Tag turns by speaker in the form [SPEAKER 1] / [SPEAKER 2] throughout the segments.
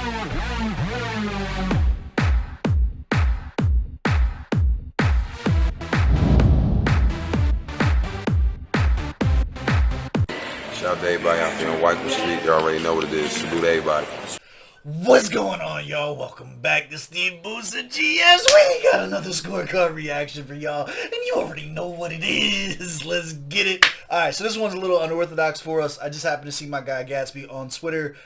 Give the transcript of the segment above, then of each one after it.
[SPEAKER 1] Shout out to everybody out there on White Street. You already know what it is. Salute to everybody.
[SPEAKER 2] What's going on, y'all? Welcome back to SteveBussaGS. We got another scorecard reaction for y'all, and you already know what it is. Let's get it. Alright, so this one's a little unorthodox for us. I just happened to see my guy Gatsb on Twitter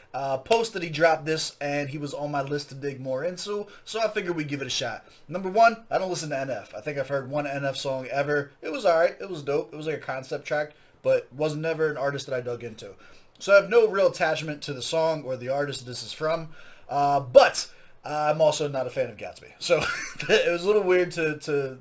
[SPEAKER 2] post that he dropped this, and he was on my list to dig more into, so I figured we'd give it a shot. Number one, I don't listen to NF. I think I've heard one NF song ever. It was alright. It was dope. It was like a concept track, but was never an artist that I dug into. So I have no real attachment to the song or the artist this is from, but I'm also not a fan of Gatsb. So it was a little weird to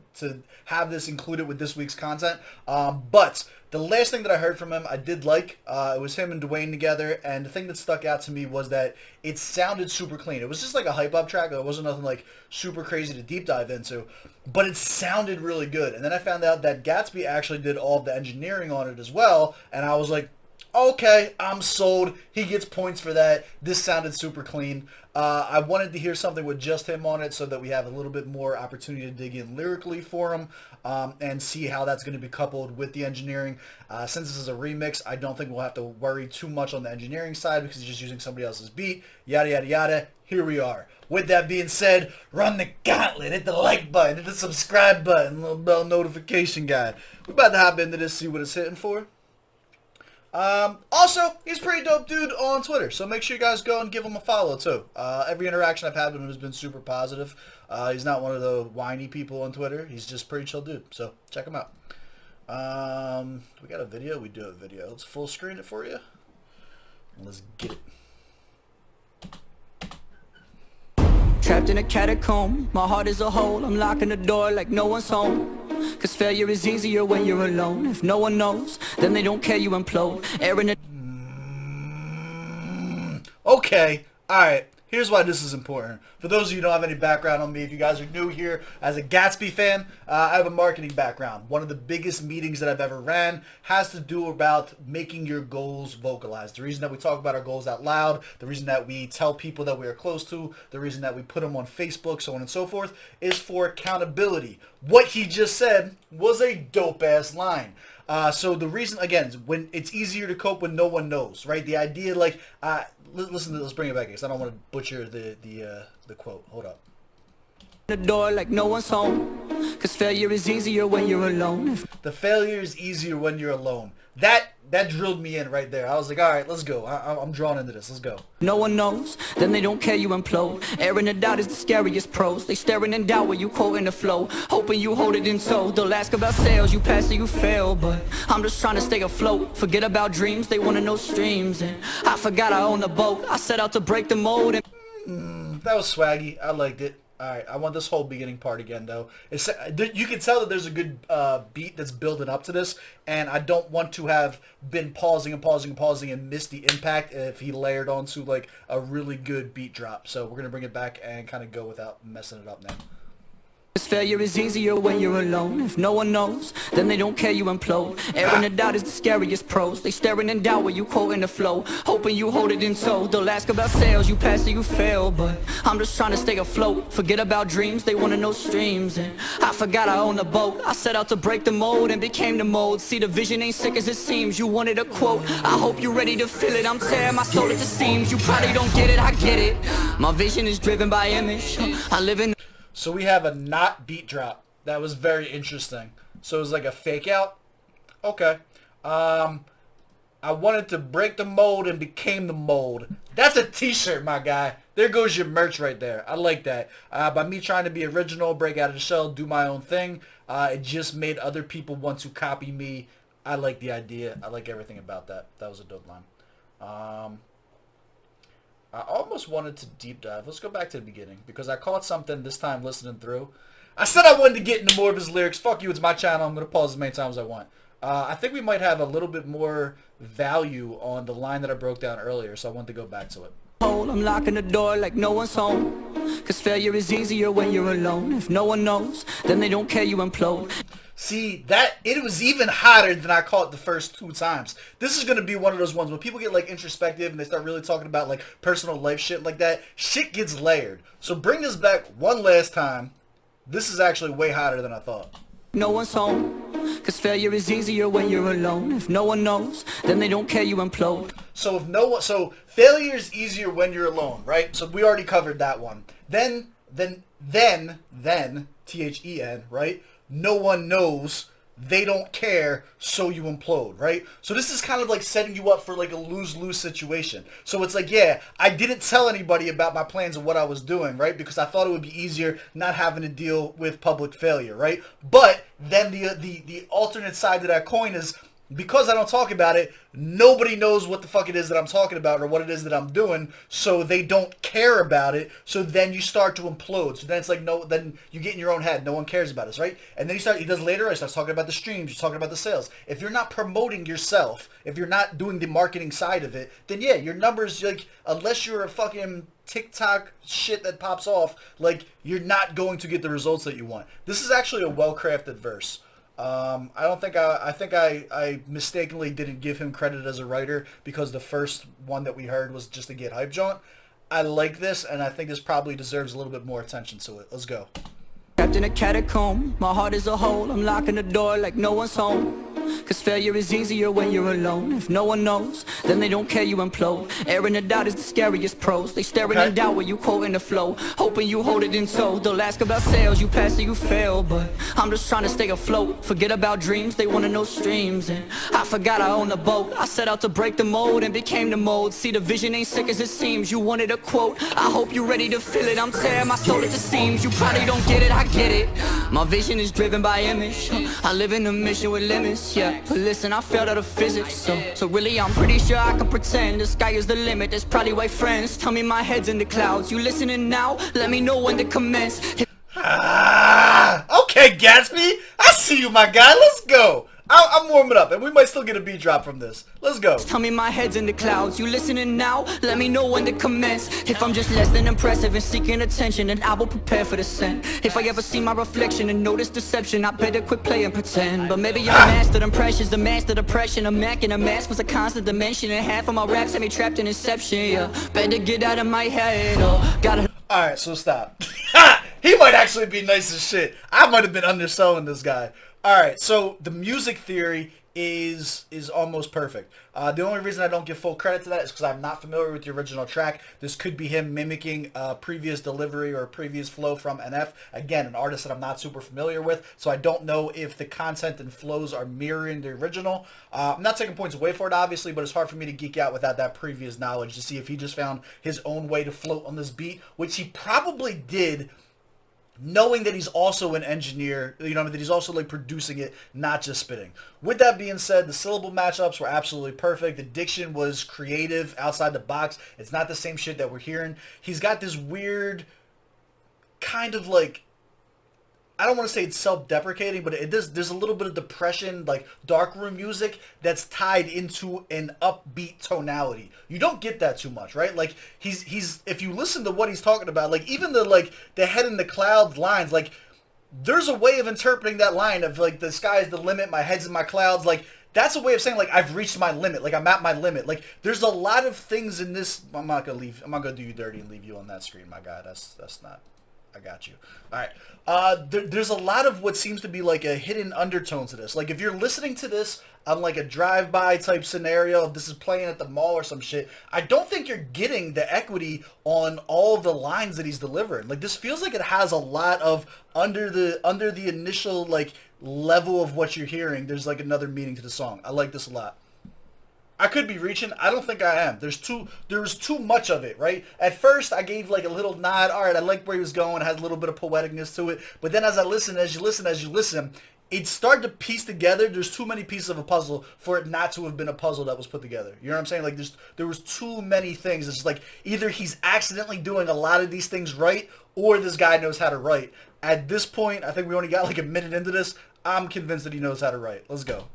[SPEAKER 2] have this included with this week's content. But the last thing that I heard from him, I did like. It was him and Dwayne together, and the thing that stuck out to me was that it sounded super clean. It was just like a hype-up track. It wasn't nothing like super crazy to deep dive into, but it sounded really good. And then I found out that Gatsb actually did all of the engineering on it as well, and I was like, okay, I'm sold. He gets points for that. This sounded super clean. I wanted to hear something with just him on it so that we have a little bit more opportunity to dig in lyrically for him and see how that's going to be coupled with the engineering. Since this is a remix, I don't think we'll have to worry too much on the engineering side because he's just using somebody else's beat. Yada, yada, yada. Here we are. With that being said, run the gauntlet, hit the like button, hit the subscribe button, little bell notification guy. We're about to hop into this, see what it's hitting for. Also, he's a pretty dope dude on Twitter, so make sure you guys go and give him a follow, too. Every interaction I've had with him has been super positive. He's not one of the whiny people on Twitter. He's just a pretty chill dude, so check him out. We got a video? We do have a video. Let's full screen it for you. Let's get it.
[SPEAKER 3] Trapped in a catacomb, my heart is a hole. I'm locking the door like no one's home. Cause failure is easier when you're alone. If no one knows, then they don't care, you implode. Aaron
[SPEAKER 2] Okay, alright. Here's why this is important. For those of you who don't have any background on me, if you guys are new here as a Gatsb fan, I have a marketing background. One of the biggest meetings that I've ever ran has to do about making your goals vocalized. The reason that we talk about our goals out loud, the reason that we tell people that we are close to, the reason that we put them on Facebook, so on and so forth, is for accountability. What he just said was a dope-ass line. So the reason, again, when it's easier to cope when no one knows, right? The idea, like, listen to, let's bring it back, because I don't want to butcher the quote. Hold up.
[SPEAKER 3] the door like no one's home. Cause failure is easier when you're alone.
[SPEAKER 2] The failure is easier when you're alone. That drilled me in right there. I was like, all right, let's go. I'm drawn into this. Let's go.
[SPEAKER 3] No one knows, then they don't care, you implode. Airing the doubt is the scariest pros. They staring in doubt when you quoting the flow, hoping you hold it in tow. They'll ask about sales, you pass or you fail, but I'm just trying to stay afloat. Forget about dreams, they wanna know streams. And I forgot I own the boat. I set out to break the mold and
[SPEAKER 2] That was swaggy. I liked it. Alright, I want this whole beginning part again, though. You can tell that there's a good beat that's building up to this, and I don't want to have been pausing and missed the impact if he layered onto, like, a really good beat drop. So we're going to bring it back and kind of go without messing it up now.
[SPEAKER 3] failure is easier when you're alone. If no one knows, then they don't care, you implode. Airing the doubt is the scariest pros. They staring in doubt when you quoting the flow, hoping you hold it in tow. They'll ask about sales, you pass or you fail, but I'm just trying to stay afloat. Forget about dreams, they wanna know streams. And I forgot I own the boat. I set out to break the mold and became the mold. See, the vision ain't sick as it seems. You wanted a quote, I hope you're ready to feel it. I'm tearing my soul at the seams. You probably don't get it, I get it. My vision is driven by image. I live in
[SPEAKER 2] So we have a not beat drop. That was very interesting. So it was like a fake out. Okay. I wanted to break the mold and became the mold. That's a t-shirt, my guy. There goes your merch right there. I like that. By me trying to be original, break out of the shell, do my own thing, it just made other people want to copy me. I like the idea. I like everything about that. That was a dope line. I almost wanted to deep dive. Let's go back to the beginning because I caught something this time listening through. I said I wanted to get into more of his lyrics. Fuck you, it's my channel. I'm going to pause as many times as I want. I think we might have a little bit more value on the line that I broke down earlier, so I want to go back to it.
[SPEAKER 3] I'm locking the door like no one's home. Cause failure is easier when you're alone. If no one knows, then they don't care, you implode.
[SPEAKER 2] See, it was even hotter than I caught the first 2 times. This is going to be one of those ones when people get like introspective and they start really talking about like personal life shit like that. Shit gets layered. So bring this back one last time. This is actually way hotter than I thought.
[SPEAKER 3] No one's home, cause failure is easier when you're alone. If no one knows, then they don't care, you implode.
[SPEAKER 2] So failure is easier when you're alone, right? So we already covered that one. Then THEN, right? No one knows, they don't care, so you implode, right? So this is kind of like setting you up for like a lose-lose situation. So it's like, yeah, I didn't tell anybody about my plans and what I was doing, right? Because I thought it would be easier not having to deal with public failure, right? But then the alternate side to that coin is, because I don't talk about it, nobody knows what the fuck it is that I'm talking about or what it is that I'm doing, so they don't care about it, so then you start to implode. So then it's like, no, then you get in your own head, no one cares about us, right? And then he does later, he starts talking about the streams, he's talking about the sales. If you're not promoting yourself, if you're not doing the marketing side of it, then yeah, your numbers, like, unless you're a fucking TikTok shit that pops off, like, you're not going to get the results that you want. This is actually a well-crafted verse. I think I mistakenly didn't give him credit as a writer because the first one that we heard was just a get hype jaunt. I like this, and I think this probably deserves a little bit more attention to it. Let's go.
[SPEAKER 3] Trapped in a catacomb, my heart is a hole. I'm locking the door like no one's home. Cause failure is easier when you're alone. If no one knows, then they don't care, you implode. Airing the doubt is the scariest pros. They staring in doubt when you quoting the flow, hoping you hold it in tow. They'll ask about sales, you pass or you fail, but I'm just trying to stay afloat. Forget about dreams, they wanna know streams. And I forgot I own the boat. I set out to break the mold and became the mold. See, the vision ain't sick as it seems. You wanted a quote, I hope you're ready to feel it. I'm tearing my soul at the seams. You probably don't get it, I get it. My vision is driven by image. I live in a mission with limits, yeah. But listen, I failed out of physics, so really I'm pretty sure I can pretend the sky is the limit. That's probably why friends tell me my head's in the clouds. You listening now? Let me know when to commence.
[SPEAKER 2] Okay, Gatsby, I see you, my guy. Let's go. I'm warming up, and we might still get a beat drop from this. Let's go.
[SPEAKER 3] Tell me my head's in the clouds. You listening now? Let me know when to commence. If I'm just less than impressive and seeking attention, then I will prepare for the scent. If I ever see my reflection and notice deception, I better quit playing pretend. But maybe I'm mastered impressions, the master depression. A Mac and a mask was a constant dimension, and half of my raps had me trapped in inception. Yeah, better get out of my head. Oh, gotta.
[SPEAKER 2] Alright, so stop. He might actually be nice as shit. I might have been underselling this guy. Alright, so the music theory is almost perfect. The only reason I don't give full credit to that is because I'm not familiar with the original track. This could be him mimicking a previous delivery or a previous flow from NF. Again, an artist that I'm not super familiar with, so I don't know if the content and flows are mirroring the original. I'm not taking points away for it, obviously, but it's hard for me to geek out without that previous knowledge to see if he just found his own way to float on this beat, which he probably did, knowing that he's also an engineer, you know, that he's also like producing it, not just spitting. With that being said, the syllable matchups were absolutely perfect. The diction was creative, outside the box. It's not the same shit that we're hearing. He's got this weird kind of like, I don't want to say it's self-deprecating, but there's a little bit of depression, like darkroom music that's tied into an upbeat tonality. You don't get that too much, right? Like he's if you listen to what he's talking about, like even the head in the clouds lines, like there's a way of interpreting that line of like the sky's the limit, my head's in my clouds, like that's a way of saying like I've reached my limit, like I'm at my limit. Like there's a lot of things in this. I'm not gonna do you dirty and leave you on that screen, my guy. That's not. I got you. All right. There's a lot of what seems to be like a hidden undertone to this. Like if you're listening to this on like a drive-by type scenario, if this is playing at the mall or some shit, I don't think you're getting the equity on all the lines that he's delivering. Like this feels like it has a lot of under the initial like level of what you're hearing. There's like another meaning to the song. I like this a lot. I could be reaching. I don't think I am. There was too much of it, right? At first, I gave like a little nod. All right, I like where he was going. It has a little bit of poeticness to it. But then as you listen, it started to piece together. There's too many pieces of a puzzle for it not to have been a puzzle that was put together. You know what I'm saying? Like there was too many things. It's like either he's accidentally doing a lot of these things right, or this guy knows how to write. At this point, I think we only got like a minute into this. I'm convinced that he knows how to write. Let's go.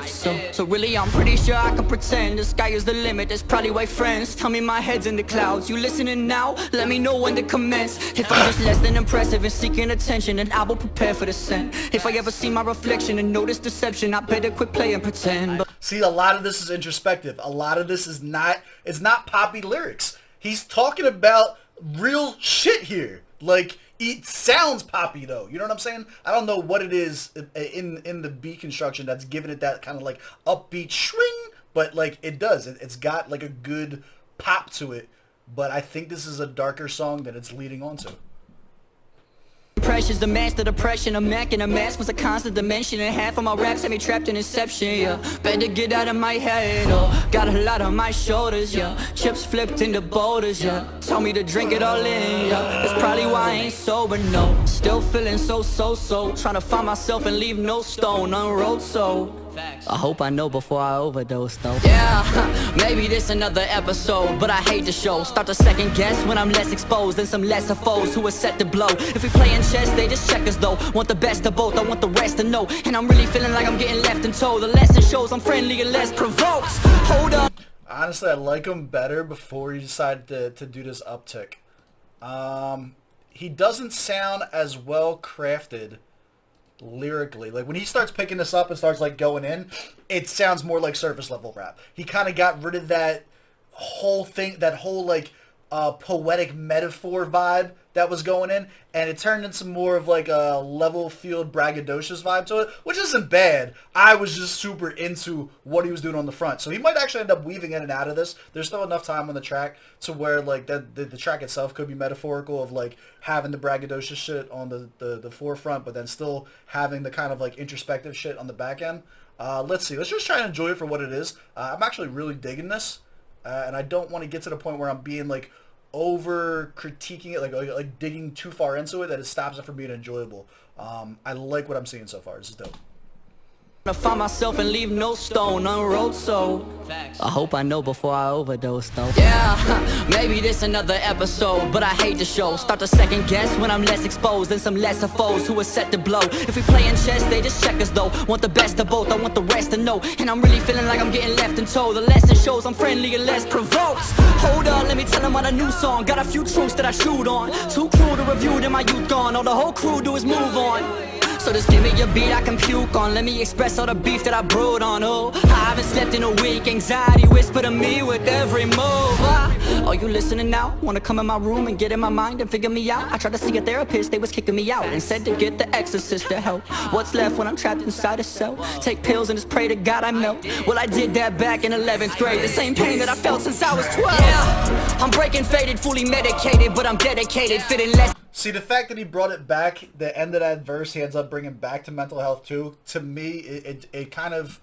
[SPEAKER 3] So really I'm pretty sure I can pretend the sky is the limit. That's probably why friends tell me my head's in the clouds. You listening now? Let me know when to commence. If I'm just less than impressive and seeking attention, then I will prepare for the scent. If I ever see my reflection and notice deception, I better quit playing pretend.
[SPEAKER 2] See, a lot of this is introspective. A lot of this is not, it's not poppy lyrics. He's talking about real shit here. Like, it sounds poppy though. You know what I'm saying? I don't know what it is in the beat construction that's giving it that kind of like upbeat swing, but like it does. It's got like a good pop to it. But I think this is a darker song that it's leading onto.
[SPEAKER 3] Pressure's the master depression. A Mac and a mask was a constant dimension, and half of my raps had me trapped in inception. Yeah, better get out of my head. Oh, got a lot on my shoulders. Yeah, chips flipped into boulders. Yeah, told me to drink it all in. Yeah, that's probably why I ain't sober. No, still feeling so trying to find myself and leave no stone unrolled. So I hope I know before I overdose though. Yeah, maybe this another episode, but I hate the show. Start to second guess when I'm less exposed than some lesser foes who are set to blow. If we playing chess, they just check us though. Want the best of both, I want the rest to know. And I'm really feeling like I'm getting left in tow. The lesson shows I'm friendly and less provoked. Hold up.
[SPEAKER 2] Honestly, I like him better before he decided to do this uptick. He doesn't sound as well crafted lyrically. Like when he starts picking this up and starts like going in, it sounds more like surface level rap. He kind of got rid of that whole thing, that whole like poetic metaphor vibe that was going in, and it turned into more of like a level field braggadocious vibe to it, which isn't bad. I was just super into what he was doing on the front, so he might actually end up weaving in and out of this. There's still enough time on the track to where like the track itself could be metaphorical of like having the braggadocious shit on the forefront, but then still having the kind of like introspective shit on the back end. Let's see. Let's just try and enjoy it for what it is. I'm actually really digging this, and I don't want to get to the point where I'm being like over critiquing it, like digging too far into it, that it stops it from being enjoyable. I like what I'm seeing so far. This is dope.
[SPEAKER 3] I find myself and leave no stone unrolled, so I hope I know before I overdose though. Yeah, maybe this another episode, but I hate the show. Start to second guess when I'm less exposed than some lesser foes who are set to blow. If we playing chess, they just check us though. Want the best of both, I want the rest to know. And I'm really feeling like I'm getting left in tow. The lesson shows I'm friendly and less provoked. Hold on, let me tell them on a new song. Got a few truths that I shoot on. Too cruel to review, then my youth gone. All the whole crew do is move on. So just give me a beat I can puke on. Let me express all the beef that I brewed on. Oh, I haven't slept in a week. Anxiety whisper to me with every move. Are you listening now? Wanna come in my room and get in my mind and figure me out? I tried to see a therapist, they was kicking me out and said to get the exorcist to help. What's left when I'm trapped inside a cell? Take pills and just pray to God I melt. Well, I did that back in 11th grade. The same pain that I felt since I was 12. Yeah, I'm breaking faded, fully medicated, but I'm dedicated, fitting less.
[SPEAKER 2] See, the fact that he brought it back, the end of that verse, he ends up bringing back to mental health too. To me, it kind of,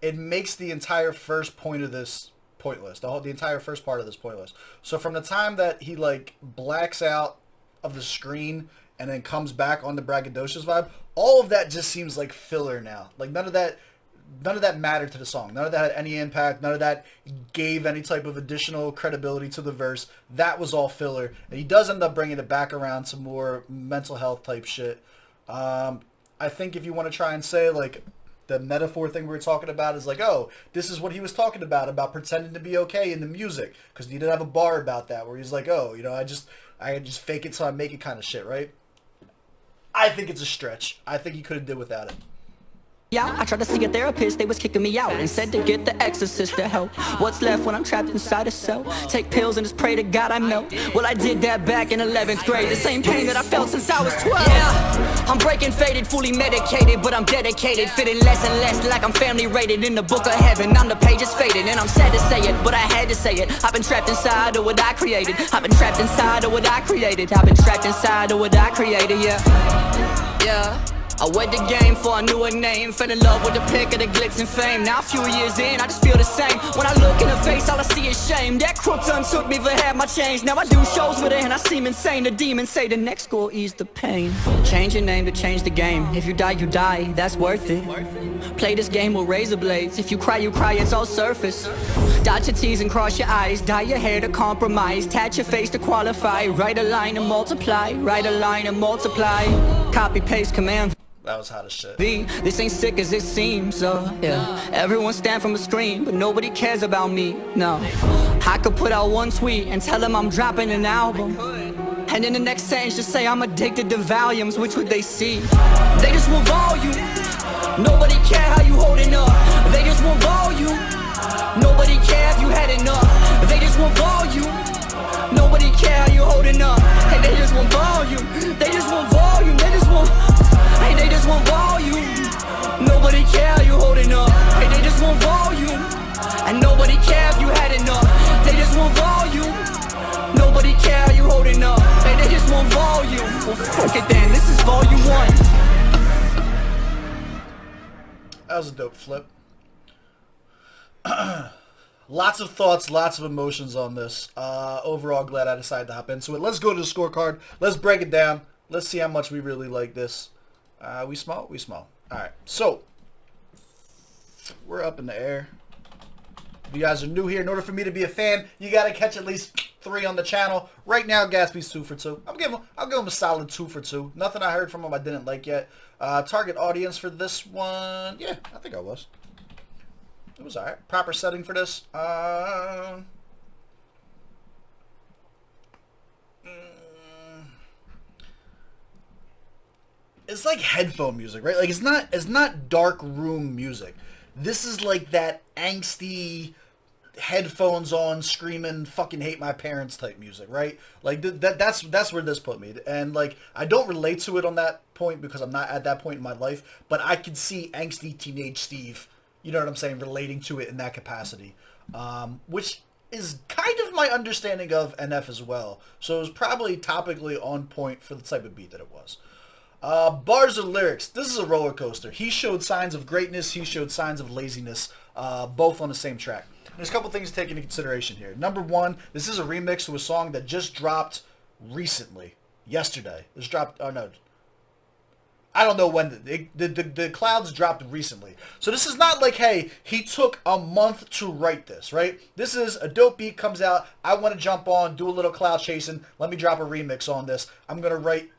[SPEAKER 2] it makes the entire first point of this pointless. The entire first part of this pointless. So from the time that he like blacks out of the screen and then comes back on the braggadocious vibe, all of that just seems like filler now. Like none of that mattered to the song. None of that had any impact. None of that gave any type of additional credibility to the verse. That was all filler. And he does end up bringing it back around to more mental health type shit. I think if you want to try and say like the metaphor thing we were talking about is like, oh, this is what he was talking about pretending to be okay in the music, because he did have a bar about that where he's like, oh, you know, I just fake it till I make it kind of shit, right? I think it's a stretch. I think he could have did without it.
[SPEAKER 3] Yeah, I tried to see a therapist, they was kicking me out and said to get the exorcist to help. What's left when I'm trapped inside a cell? Take pills and just pray to God I melt. Well, I did that back in 11th grade. The same pain that I felt since I was 12. Yeah, I'm breaking faded, fully medicated, but I'm dedicated, fitting less and less like I'm family rated in the book of heaven. I'm the pages faded and I'm sad to say it, but I had to say it. I've been trapped inside of what I created. I've been trapped inside of what I created. I've been trapped inside of what I created, yeah. Yeah. I wed the game for I knew her name. Fell in love with the pick of the glitz and fame. Now a few years in, I just feel the same. When I look in her face, all I see is shame. That crook done took me for half my change. Now I do shows with her and I seem insane. The demons say the next go ease the pain. Change your name to change the game. If you die, you die, that's worth it. Play this game with razor blades. If you cry, it's all surface. Dot your T's and cross your I's. Dye your hair to compromise. Tat your face to qualify. Write a line and multiply. Write a line and multiply. Copy, paste, command.
[SPEAKER 2] That was hot as shit.
[SPEAKER 3] This ain't sick as it seems, yeah. Everyone stand from a screen, but nobody cares about me, no. I could put out one tweet and tell them I'm dropping an album, and in the next sentence just say I'm addicted to volumes. Which would they see? They just want volume. Nobody care how you holding up. They just want volume. Nobody care if you had enough. They just want volume. Nobody care how you holding up. Hey, they just want volume. They just want volume. They just want. Hey, they just want volume. Nobody care how you holding up. Hey, they just want volume. And nobody care if you had enough. They just want volume. Nobody care how you holding up. Hey, they just want volume. Well, fuck it then. This is volume 1.
[SPEAKER 2] That was a dope flip. Lots of thoughts, lots of emotions on this. Overall, glad I decided to hop into it. Let's go to the scorecard. Let's break it down. Let's see how much we really like this. We small? We small. Alright, so we're up in the air. If you guys are new here, in order for me to be a fan, you got to catch at least 3 on the channel. Right now, Gatsby's 2 for 2. I'll give him a solid 2 for 2. Nothing I heard from him I didn't like yet. Target audience for this one, yeah, I think I was. It was alright. Proper setting for this. It's like headphone music, right? Like it's not dark room music. This is like that angsty headphones on, screaming, fucking hate my parents type music, right? Like that's where this put me. And like I don't relate to it on that point because I'm not at that point in my life, but I can see angsty teenage Steve, you know what I'm saying, relating to it in that capacity, which is kind of my understanding of NF as well. So it was probably topically on point for the type of beat that it was. Bars or lyrics, this is a roller coaster. He showed signs of greatness, he showed signs of laziness, both on the same track. There's a couple things to take into consideration here. Number one, this is a remix to a song that just dropped recently, yesterday. This dropped, oh no, I don't know when, the clouds dropped recently. So this is not like, hey, he took a month to write this, right? This is a dope beat comes out, I want to jump on, do a little cloud chasing, let me drop a remix on this. I'm going to write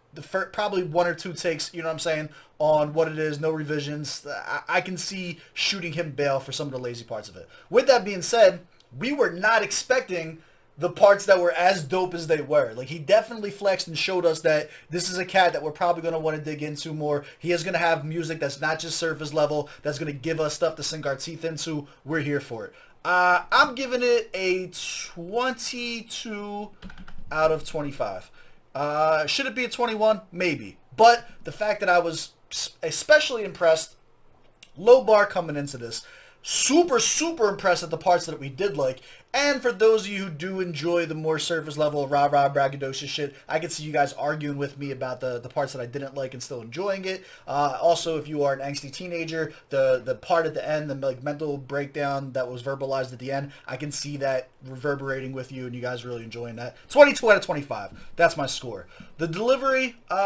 [SPEAKER 2] probably 1 or 2 takes, you know what I'm saying, on what it is, no revisions. I can see shooting him bail for some of the lazy parts of it. With that being said, we were not expecting the parts that were as dope as they were. Like, he definitely flexed and showed us that this is a cat that we're probably going to want to dig into more. He is going to have music that's not just surface level, that's going to give us stuff to sink our teeth into. We're here for it. I'm giving it a 22 out of 25. Should it be a 21? Maybe. But the fact that I was especially impressed, low bar coming into this, super, super impressed at the parts that we did like. And for those of you who do enjoy the more surface level rah-rah braggadocious shit, I can see you guys arguing with me about the parts that I didn't like and still enjoying it. Also, if you are an angsty teenager, the part at the end, the like mental breakdown that was verbalized at the end, I can see that reverberating with you and you guys really enjoying that. 22 out of 25. That's my score. The delivery, 20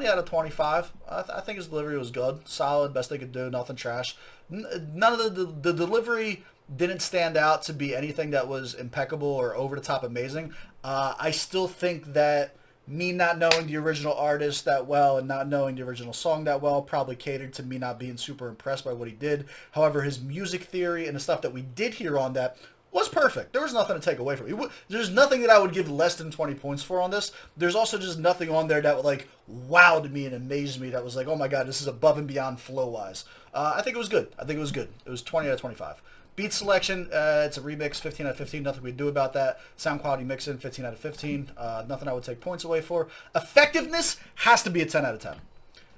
[SPEAKER 2] out of 25. I think his delivery was good. Solid, best they could do, nothing trash. None of the delivery didn't stand out to be anything that was impeccable or over the top amazing. I still think that me not knowing the original artist that well and not knowing the original song that well probably catered to me not being super impressed by what he did. However, his music theory and the stuff that we did hear on that was perfect. There was nothing to take away from it. There's nothing that I would give less than 20 points for on this. There's also just nothing on there that would like wowed me and amazed me that was like, oh my god, this is above and beyond flow-wise. I think it was good. I think it was good. It was 20 out of 25. Beat selection, it's a remix, 15 out of 15. Nothing we do about that. Sound quality mixing, 15 out of 15. Nothing I would take points away for. Effectiveness has to be a 10 out of 10.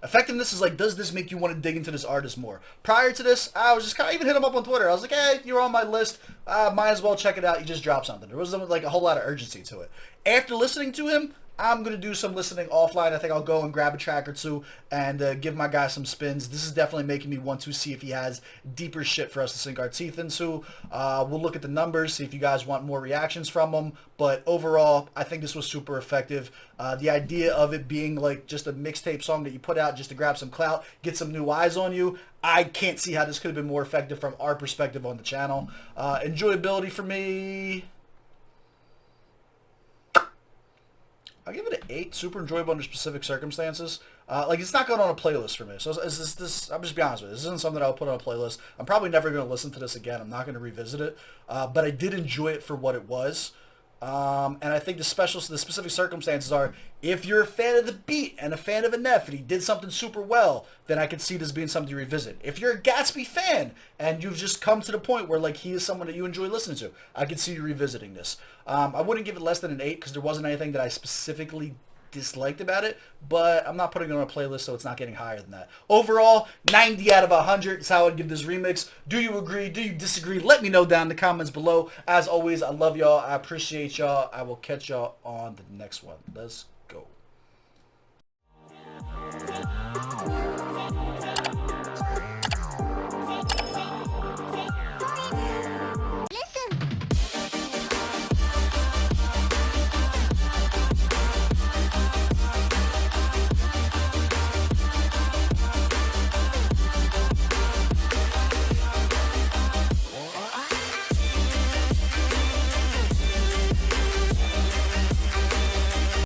[SPEAKER 2] Effectiveness is like, does this make you want to dig into this artist more? Prior to this, I was just kind of even hit him up on Twitter. I was like, hey, you're on my list. Might as well check it out. You just dropped something. There wasn't like a whole lot of urgency to it. After listening to him, I'm going to do some listening offline. I think I'll go and grab a track or two and give my guy some spins. This is definitely making me want to see if he has deeper shit for us to sink our teeth into. We'll look at the numbers, see if you guys want more reactions from him. But overall, I think this was super effective. The idea of it being like just a mixtape song that you put out just to grab some clout, get some new eyes on you, I can't see how this could have been more effective from our perspective on the channel. Enjoyability for me, I'll give it an 8. Super enjoyable under specific circumstances. Like, it's not going on a playlist for me. So this I'm just be honest with you. This isn't something I'll put on a playlist. I'm probably never going to listen to this again. I'm not going to revisit it. But I did enjoy it for what it was. And I think the specific circumstances are, if you're a fan of the beat and a fan of a Neff and he did something super well, then I could see this being something to revisit. If you're a Gatsby fan and you've just come to the point where like he is someone that you enjoy listening to, I could see you revisiting this. I wouldn't give it less than an 8 because there wasn't anything that I specifically disliked about it, but I'm not putting it on a playlist, so it's not getting higher than that. Overall, 90 out of 100 is how I'd give this remix. Do you agree? Do you disagree? Let me know down in the comments below. As always, I love y'all. I appreciate y'all. I will catch y'all on the next one. Let's go.